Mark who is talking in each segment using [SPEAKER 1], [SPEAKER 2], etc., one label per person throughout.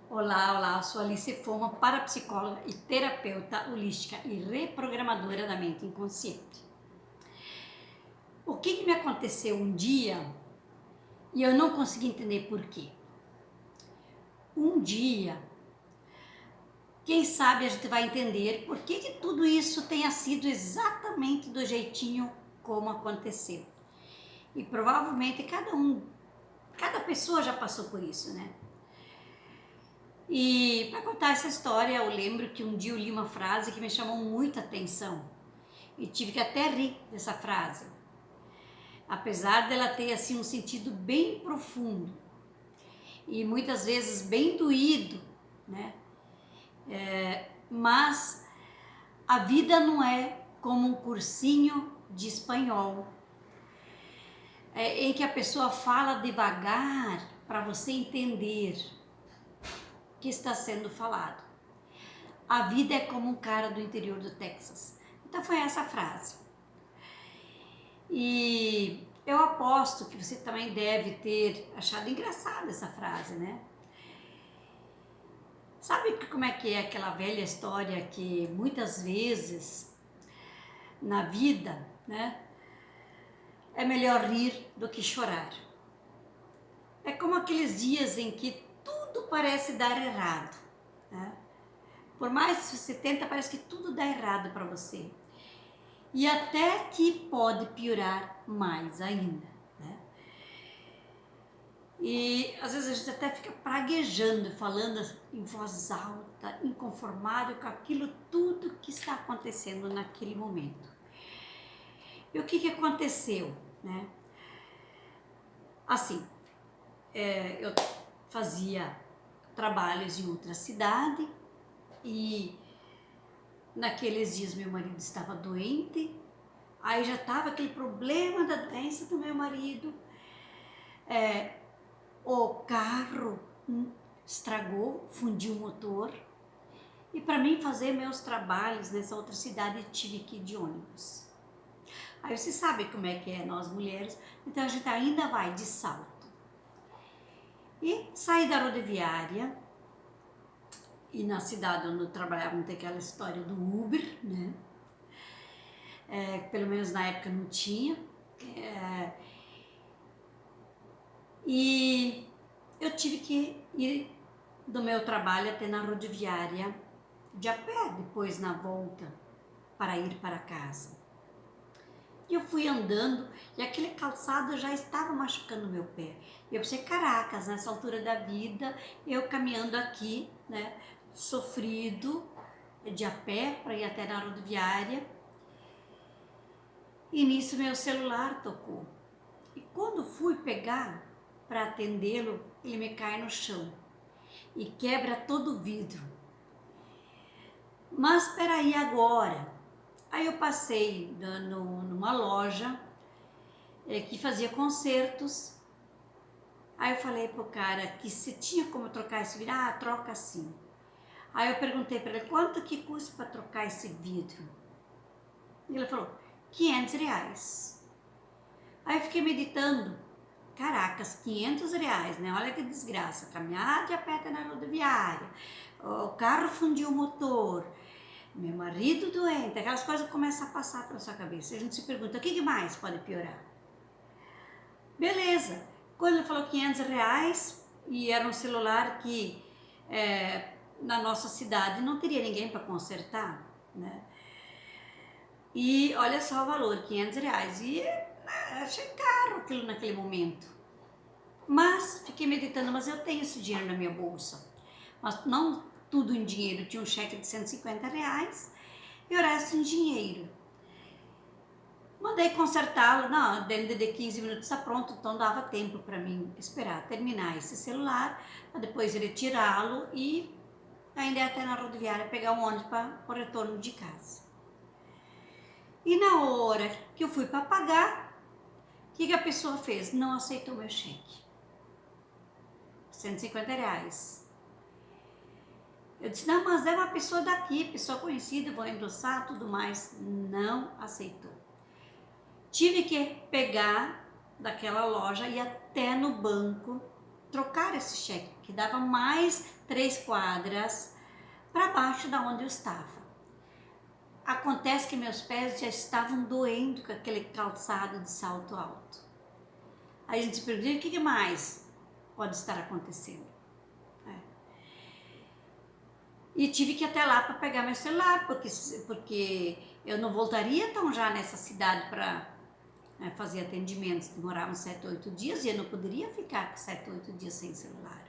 [SPEAKER 1] Olá, olá, eu sou Alice Foma, parapsicóloga e terapeuta holística e reprogramadora da mente inconsciente. O que me aconteceu um dia e eu não consegui entender por quê? Um dia, quem sabe a gente vai entender por que tudo isso tenha sido exatamente do jeitinho como aconteceu. E provavelmente cada pessoa já passou por isso, né? E para contar essa história, eu lembro que um dia eu li uma frase que me chamou muita atenção e tive que até rir dessa frase, apesar dela ter assim um sentido bem profundo e muitas vezes bem doído, né? Mas a vida não é como um cursinho de espanhol, em que a pessoa fala devagar para você entender o que está sendo falado. A vida é como um cara do interior do Texas. Então foi essa frase. E eu aposto que você também deve ter achado engraçada essa frase, né? Sabe como é que é aquela velha história que muitas vezes na vida, né, é melhor rir do que chorar. É como aqueles dias em que tudo parece dar errado, né? Por mais que você tenta, parece que tudo dá errado para você. E até que pode piorar mais ainda, né? E às vezes a gente até fica praguejando, falando em voz alta, inconformado com aquilo tudo que está acontecendo naquele momento. E o que aconteceu, né? Assim, eu fazia trabalhos em outra cidade e naqueles dias meu marido estava doente, aí já estava aquele problema da doença do meu marido, o carro estragou, fundiu o motor e para mim fazer meus trabalhos nessa outra cidade tive que ir de ônibus. Aí você sabe como é que é nós mulheres, então a gente ainda vai de salto. E saí da rodoviária e na cidade onde eu trabalhava não tem aquela história do Uber, né? Pelo menos na época não tinha. E eu tive que ir do meu trabalho até na rodoviária de a pé, depois na volta para ir para casa. E eu fui andando e aquele calçado já estava machucando meu pé. E eu pensei, caracas, nessa altura da vida, eu caminhando aqui, né, sofrido, de a pé para ir até na rodoviária. E nisso meu celular tocou. E quando fui pegar para atendê-lo, ele me cai no chão e quebra todo o vidro. Mas espera aí agora. Aí eu passei numa loja que fazia concertos. Aí eu falei pro cara que se tinha como trocar esse vidro. Ah, troca sim. Aí eu perguntei para ele, quanto que custa para trocar esse vidro? E ele falou, R$ 500. Aí eu fiquei meditando, caracas, R$ 500, né? Olha que desgraça, caminhar de a pé na rodoviária, o carro fundiu o motor, meu marido doente, aquelas coisas começam a passar pela sua cabeça. A gente se pergunta, o que mais pode piorar? Beleza, quando ele falou R$ 500 e era um celular que na nossa cidade não teria ninguém para consertar, né? E olha só o valor, R$ 500. E achei caro aquilo naquele momento. Mas fiquei meditando, mas eu tenho esse dinheiro na minha bolsa. Mas não tudo em dinheiro, tinha um cheque de R$ 150 e o resto em dinheiro. Mandei consertá-lo, não, dentro de 15 minutos está pronto, então dava tempo para mim esperar terminar esse celular, para depois retirá-lo e ainda ir até na rodoviária pegar um ônibus para o retorno de casa. E na hora que eu fui para pagar, o que a pessoa fez? Não aceitou meu cheque. R$ 150. Eu disse, não, mas é uma pessoa daqui, pessoa conhecida, vou endossar, tudo mais. Não aceitou. Tive que pegar daquela loja e até no banco trocar esse cheque, que dava mais 3 quadras para baixo da onde eu estava. Acontece que meus pés já estavam doendo com aquele calçado de salto alto. Aí a gente se pergunta, o que mais pode estar acontecendo? E tive que ir até lá para pegar meu celular, porque eu não voltaria tão já nessa cidade para fazer atendimentos. Demoravam 7, 8 dias e eu não poderia ficar com 7, 8 dias sem celular.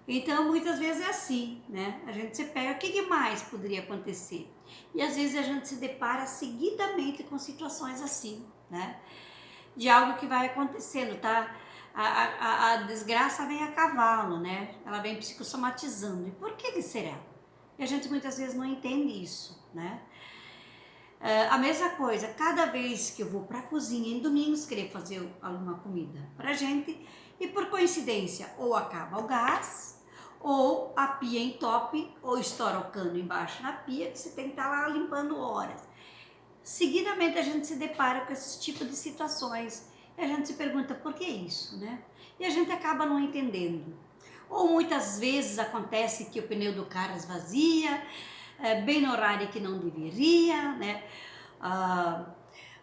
[SPEAKER 1] Então, muitas vezes é assim, né? A gente se pega, o que mais poderia acontecer? E às vezes a gente se depara seguidamente com situações assim, né? De algo que vai acontecendo, tá? A desgraça vem a cavalo, né? Ela vem psicossomatizando. E por que será? E a gente muitas vezes não entende isso, né? A mesma coisa, cada vez que eu vou para a cozinha em domingos querer fazer alguma comida pra gente, e por coincidência, ou acaba o gás, ou a pia entope, ou estoura o cano embaixo na pia, que você tem que estar lá limpando horas. Seguidamente a gente se depara com esse tipo de situações e a gente se pergunta por que isso, né? E a gente acaba não entendendo. Ou muitas vezes acontece que o pneu do carro esvazia, bem no horário que não deveria, né?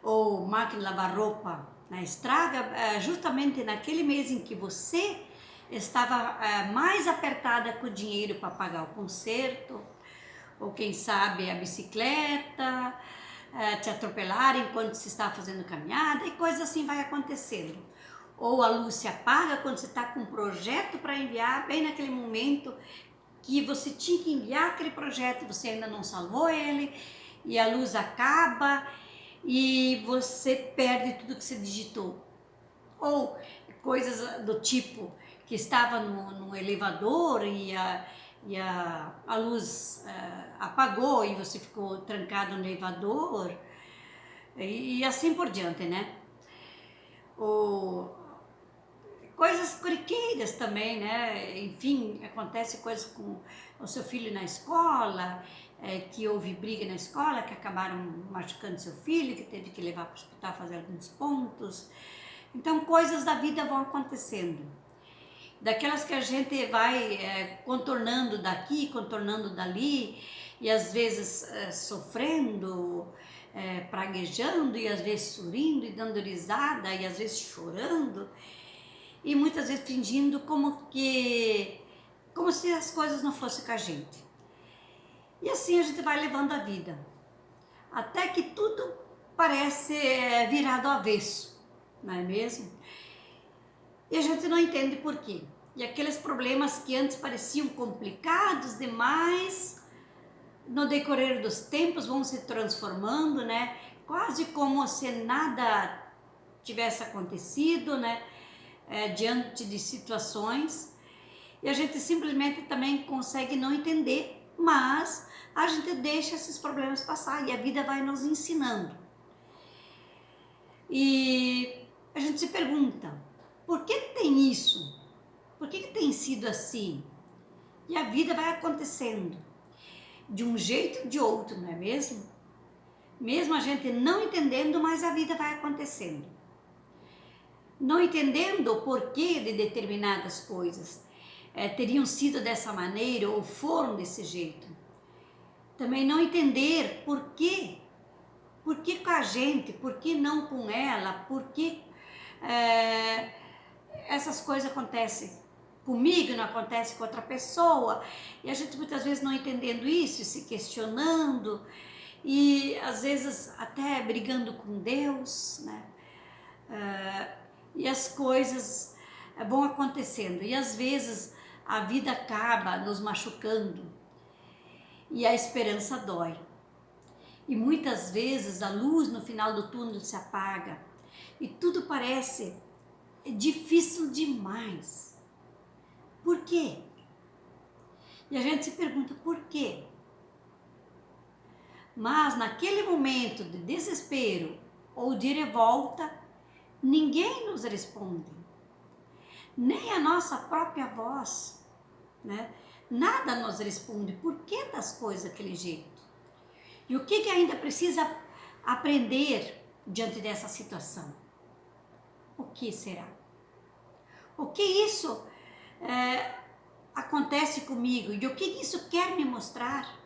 [SPEAKER 1] Ou máquina de lavar roupa, né? Estraga justamente naquele mês em que você estava mais apertada com o dinheiro para pagar o conserto, ou quem sabe a bicicleta, te atropelar enquanto você está fazendo caminhada, e coisas assim vai acontecendo. Ou a luz se apaga quando você está com um projeto para enviar, bem naquele momento que você tinha que enviar aquele projeto, você ainda não salvou ele, e a luz acaba e você perde tudo que você digitou. Ou coisas do tipo que estava no elevador e a luz apagou e você ficou trancado no elevador e assim por diante, né? Ou coisas corriqueiras também, né? Enfim, acontece coisas com o seu filho na escola, que houve briga na escola, que acabaram machucando seu filho, que teve que levar para o hospital fazer alguns pontos. Então, coisas da vida vão acontecendo. Daquelas que a gente vai contornando daqui, contornando dali, e às vezes sofrendo, praguejando, e às vezes sorrindo e dando risada, e às vezes chorando, e muitas vezes fingindo como se as coisas não fossem com a gente. E assim a gente vai levando a vida, até que tudo parece virado ao avesso, não é mesmo? E a gente não entende por quê. E aqueles problemas que antes pareciam complicados demais, no decorrer dos tempos vão se transformando, né? Quase como se nada tivesse acontecido, né? Diante de situações. E a gente simplesmente também consegue não entender, mas a gente deixa esses problemas passar e a vida vai nos ensinando. E a gente se pergunta, por que tem isso? Por que tem sido assim? E a vida vai acontecendo de um jeito ou de outro, não é mesmo? Mesmo a gente não entendendo, mas a vida vai acontecendo. Não entendendo o porquê de determinadas coisas teriam sido dessa maneira ou foram desse jeito. Também não entender por quê. Por que com a gente? Por que não com ela? Por que essas coisas acontecem comigo, não acontece com outra pessoa? E a gente muitas vezes não entendendo isso, se questionando e às vezes até brigando com Deus, né? E as coisas vão acontecendo e às vezes a vida acaba nos machucando e a esperança dói. E muitas vezes a luz no final do túnel se apaga e tudo parece difícil demais. Por quê? E a gente se pergunta por quê? Mas naquele momento de desespero ou de revolta, ninguém nos responde. Nem a nossa própria voz, né? Nada nos responde. Por que das coisas daquele jeito? E o que ainda precisa aprender diante dessa situação? O que será? O que isso acontece comigo e o que isso quer me mostrar?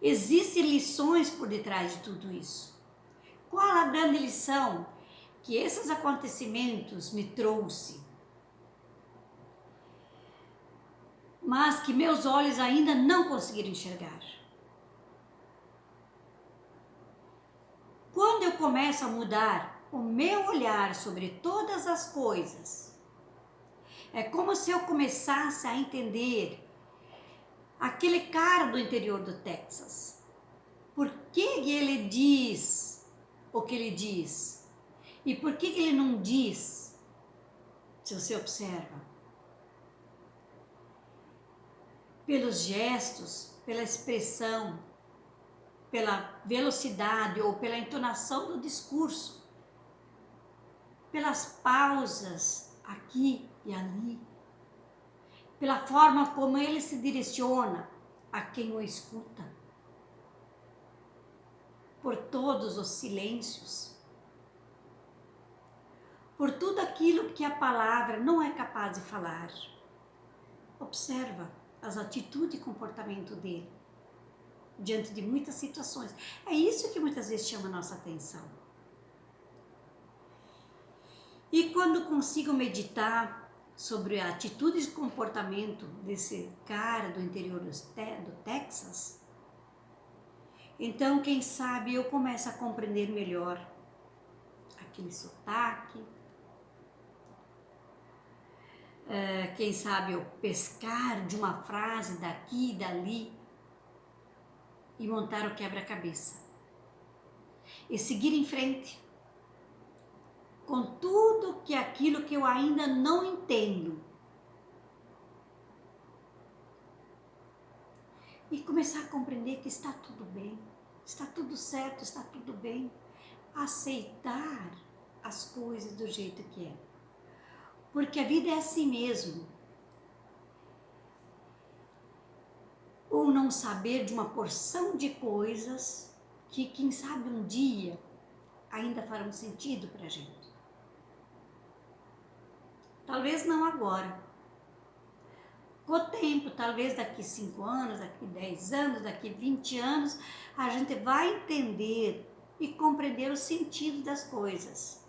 [SPEAKER 1] Existem lições por detrás de tudo isso. Qual a grande lição que esses acontecimentos me trouxe, mas que meus olhos ainda não conseguiram enxergar? Quando eu começo a mudar o meu olhar sobre todas as coisas, é como se eu começasse a entender aquele cara do interior do Texas. Por que ele diz o que ele diz? E por que ele não diz? Se você observa, pelos gestos, pela expressão, pela velocidade ou pela entonação do discurso, pelas pausas aqui e ali, pela forma como ele se direciona a quem o escuta, por todos os silêncios, por tudo aquilo que a palavra não é capaz de falar. Observa as atitudes e comportamento dele diante de muitas situações. É isso que muitas vezes chama a nossa atenção. E quando consigo meditar sobre a atitude e comportamento desse cara do interior do Texas, então, quem sabe, eu começo a compreender melhor aquele sotaque, quem sabe eu pescar de uma frase daqui e dali e montar o quebra-cabeça e seguir em frente com tudo aquilo que eu ainda não entendo e começar a compreender que está tudo bem, está tudo certo, está tudo bem, aceitar as coisas do jeito que é, porque a vida é assim mesmo. Ou não saber de uma porção de coisas que, quem sabe, um dia ainda farão sentido para a gente. Talvez não agora. Com o tempo, talvez daqui 5 anos, daqui 10 anos, daqui 20 anos, a gente vai entender e compreender o sentido das coisas.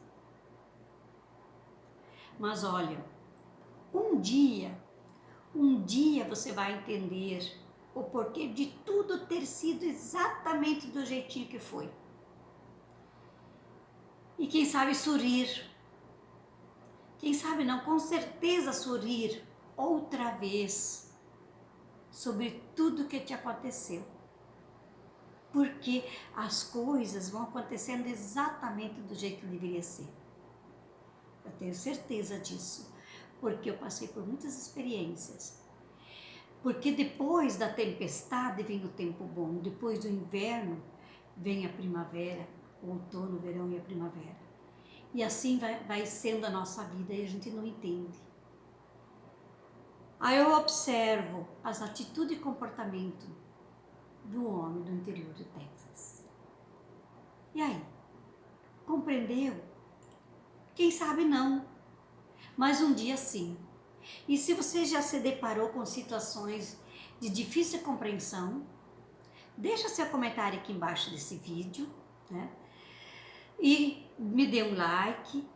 [SPEAKER 1] Mas olha, um dia você vai entender o porquê de tudo ter sido exatamente do jeitinho que foi. E quem sabe sorrir. Quem sabe não, com certeza sorrir outra vez sobre tudo que te aconteceu. Porque as coisas vão acontecendo exatamente do jeito que deveria ser. Eu tenho certeza disso, porque eu passei por muitas experiências. Porque depois da tempestade vem o tempo bom, depois do inverno vem a primavera, o outono, o verão e a primavera. E assim vai sendo a nossa vida e a gente não entende. Aí eu observo as atitudes e comportamento do homem do interior do Texas. E aí? Compreendeu? Quem sabe não, mas um dia sim. E se você já se deparou com situações de difícil compreensão, deixa seu comentário aqui embaixo desse vídeo, né? E me dê um like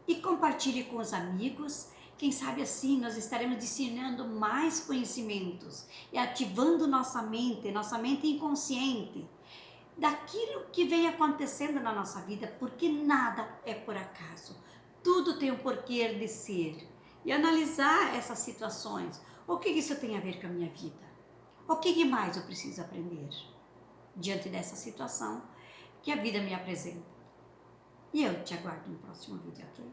[SPEAKER 1] e compartilhe com os amigos. Quem sabe assim nós estaremos discernendo mais conhecimentos e ativando nossa mente inconsciente daquilo que vem acontecendo na nossa vida, porque nada é por acaso. Tudo tem um porquê de ser. E analisar essas situações. O que isso tem a ver com a minha vida? O que mais eu preciso aprender diante dessa situação que a vida me apresenta? E eu te aguardo no próximo vídeo, ok?